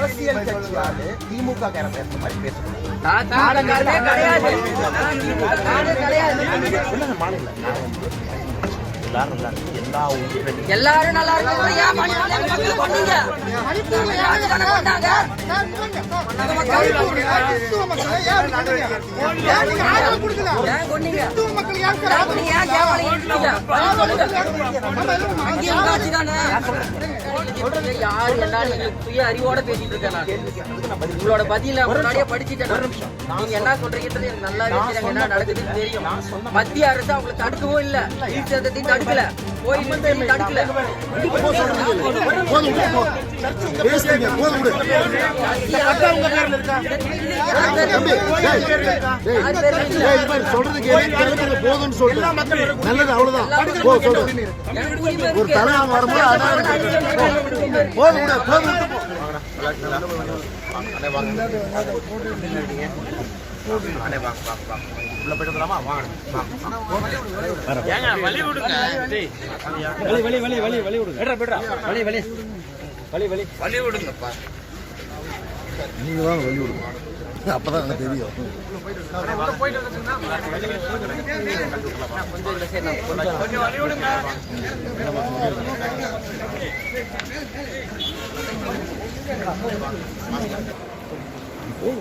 அரசியல் கட்சியால திமுக பேசுற மாதிரி பேசணும். எல்லாரும் நல்லா யாரு சுய அறிவோட பேசிட்டு இருக்கேன். உங்களோட பதில முன்னாடியே படிச்சுட்டேன். நீங்க என்ன சொல்றீங்கன்றது எனக்கு நல்லா தெரியும். என்ன நடக்குதுன்னு தெரியும். மத்திய அரசு அவங்களை தடுக்கவும் இல்ல, தடுக்கல, தடுக்கல. நீங்க தான் வழி விடுங்க, அப்பதான் எனக்கு தெரியும்.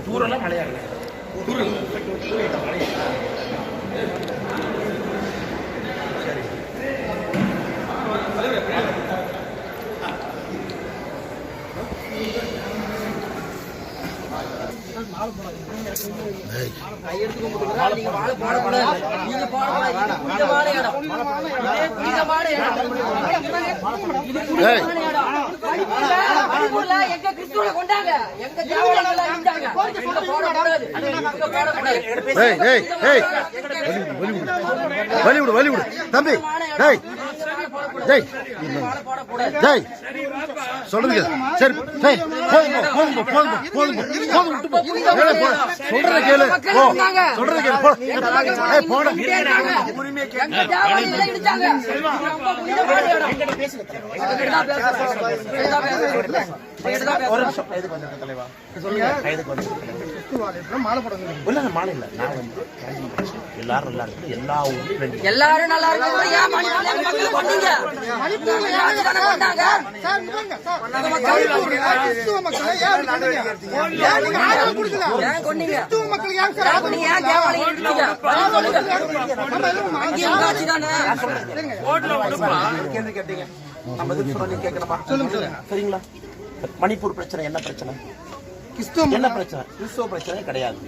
தூரம்லாம் மழையா வழி விடு தம்பி. சொல்றது சரி, சொல்றத கேளு, சொல்றத கேளு, போட எல்லாரும் நல்லா சரிங்களா? மணிப்பூர் பிரச்சனை என்ன பிரச்சனை? என்ன பிரச்சனை? கிறிஸ்துவ பிரச்சனை கிடையாது.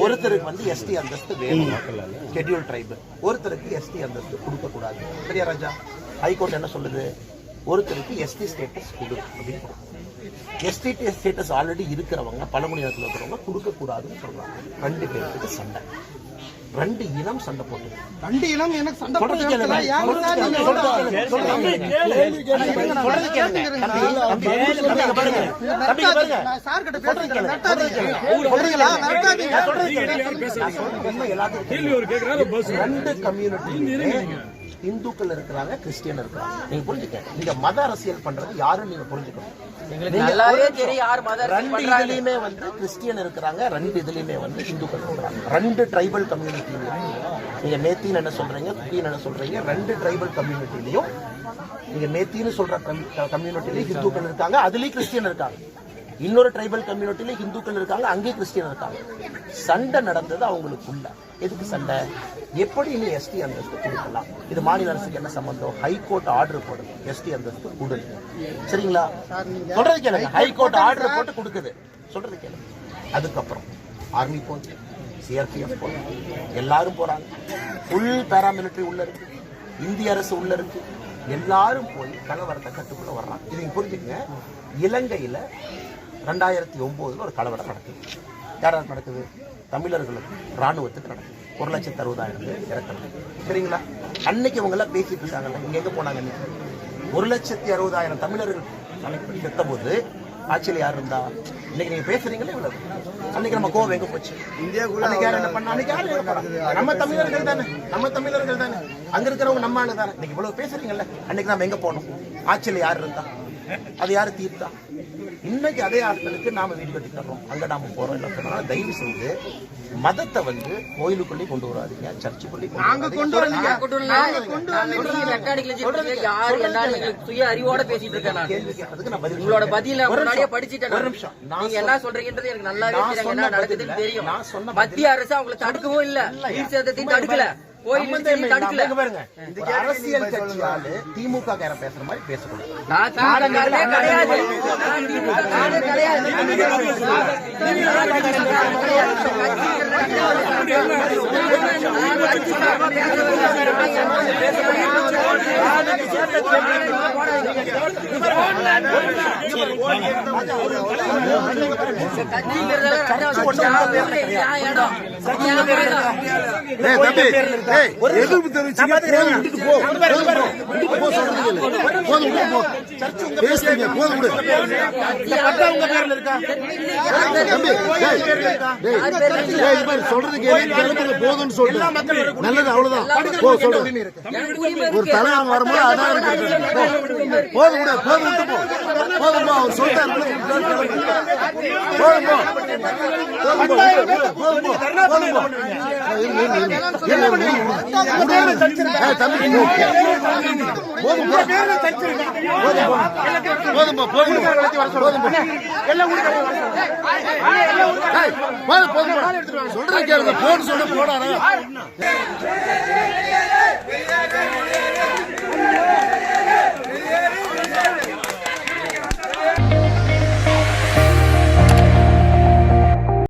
ஒருத்தருக்கு வந்து எஸ்டி அந்தஸ்து வேணும், ஷெட்யூல் ட்ரைப். ஒருத்தருக்கு எஸ்டி அந்தஸ்து கொடுக்க கூடாது. சரியா ராஜா? ஹைகோர்ட் என்ன சொல்லுது? ஒருத்தருக்கு எஸ்டி ஸ்டேட்டஸ் கொடு அப்படின்னு. எஸ்டி ஸ்டேட்டஸ் ஆல்ரெடி இருக்கிறவங்க, பழங்குடியினத்தில் இருக்கிறவங்க கொடுக்க கூடாதுன்னு சொல்றாங்க. 2 பேருக்கு சண்டை, 2 இனம் சண்டை போட்டு. 2 இனம் எனக்கு சண்டை போட்டு இந்துக்கள் இருக்கிறாங்க, கிறிஸ்டியன் இருக்கிறாங்க. நீங்க புரிஞ்சுக்க. நீங்க மத அரசியல் பண்றது யாருன்னு நீங்க புரிஞ்சுக்கணும். இதுலயுமே வந்து கிறிஸ்டியன் இருக்கிறாங்க, 2 இதுலயுமே வந்து இந்துக்கள் இருக்கிறாங்க. 2 ட்ரைபல் கம்யூனிட்டிலையும் நீங்க மேத்தின்னு என்ன சொல்றீங்க, குக்கின்னு என்ன சொல்றீங்க, 2 ட்ரைபல் கம்யூனிட்டிலையும் நீங்க மேத்தின்னு சொல்ற கம்யூனிட்டிலையும் இந்துக்கள் இருக்காங்க, அதுலயும் கிறிஸ்டியன் இருக்காங்க. இன்னொரு ட்ரைபல் கம்யூனிட்டில இந்துக்கள் இருக்காங்க, அங்கே கிறிஸ்டியன் இருக்காங்க. சண்டை நடந்தது அவங்களுக்குள்ள. எதுக்கு சண்டை? எப்படி நீ எஸ்டி அந்தஸ்து கொடுக்கலாம்? இது மாநில அரசுக்கு என்ன சம்பந்தம்? ஹைகோர்ட் ஆர்டர் போடுது, எஸ்டி அந்தஸ்து கொடு. சரிங்களா? சொல்றது கேளுங்க. ஹைகோர்ட் ஆர்டர் போட்டு கொடுக்குது, சொல்றது கேளுங்க. அதுக்கப்புறம் ஆர்மி போச்சு, சிஆர்பிஎஃப் போறாங்க, எல்லாரும் போறாங்க. ஃபுல் பேராமிலிட்டரி உள்ள இருக்கு, இந்திய அரசு உள்ள இருக்கு. எல்லாரும் போய் கலவரத்தை கட்டுக்குள்ள வர்றாங்க. இது நீங்க புரிஞ்சுக்கங்க. இலங்கையில 2009 ஒரு கலவரம் நடக்குது. யாராவது நடக்குது? தமிழர்களுக்கு, ராணுவத்துக்கு நடக்குது. 1,60,000 பேர் இறக்குறாங்க. சரிங்களா? அன்னைக்கு அவங்க எல்லாம் பேசிட்டு இருக்காங்கல்ல, இங்க எங்க போனாங்க? 1,60,000 தமிழர்கள் செத்த போது ஆட்சியில் யார் இருந்தா? இன்னைக்கு நீங்க பேசுறீங்களே இவ்வளவு. அன்னைக்கு நம்ம கோவம் எங்க போச்சு? அன்னைக்கு யார் என்ன பண்ணா? அன்னைக்கு யாரு நம்ம தமிழர்கள் தானே, நம்ம தமிழர்கள் தானே, அங்க இருக்கிறவங்க நம்ம ஆளு தானே. இன்னைக்கு இவ்வளவு பேசுறீங்கல்ல, அன்னைக்கு நம்ம எங்க போனோம்? ஆட்சியில் யார் இருந்தா? அது யாரு தீர்த்தா? இன்னைக்கு அதே ஆட்களுக்கு நாம வீடு கட்டி தர்றோம், அங்க நாம போறோம். இல்லை சொன்னா தயவு செய்து மதத்தை வந்து கோயிலுக்குள்ளே கொண்டு வராதீங்க, சர்ச்சுக்குள்ளே கொண்டு வராதீங்க. யாரு என்னன்னு எங்களுக்கு சுய அறிவோட பேசிட்டு இருக்கேன் நான். அதுக்கு நான் பதில் உங்களோட பதில முன்னாடியே படிச்சுட்டேன். ஒரு நிமிஷம். நீங்க என்ன சொல்றீங்கன்றது எனக்கு நல்லாவே தெரியும். என்ன நடக்குதுன்னு தெரியும். மத்திய அரசு அவங்களை தடுக்கவும் இல்ல, உயிர் சேதத்தையும் தடுக்கல, கோயில் தடுக்கல. பாருங்க, ஒரு அரசியல் கட்சியால திமுக கார பேசுற மாதிரி பேசக்கூடாது. நான் திமுககாரனே கிடையாது. நான் திமுககாரனே கிடையாது. எதிர்ப்பு தெரிவிச்சு பேசுறீங்க போதும் விடு. சொல்றது கேள்வி போதும்னு சொல்லிட்டு நல்லது, அவ்வளவுதான். ஒரு தலைவன் வரும்போது அதான் போதும் விட, போதும் விட்டு போ, போதும்பா. அவர் சொல்லிட்டாரு, போதும்போ, போதும்போ, போதும்போ. சொல்றது கேளுங்க, போன்னு சொல்ல போடாத.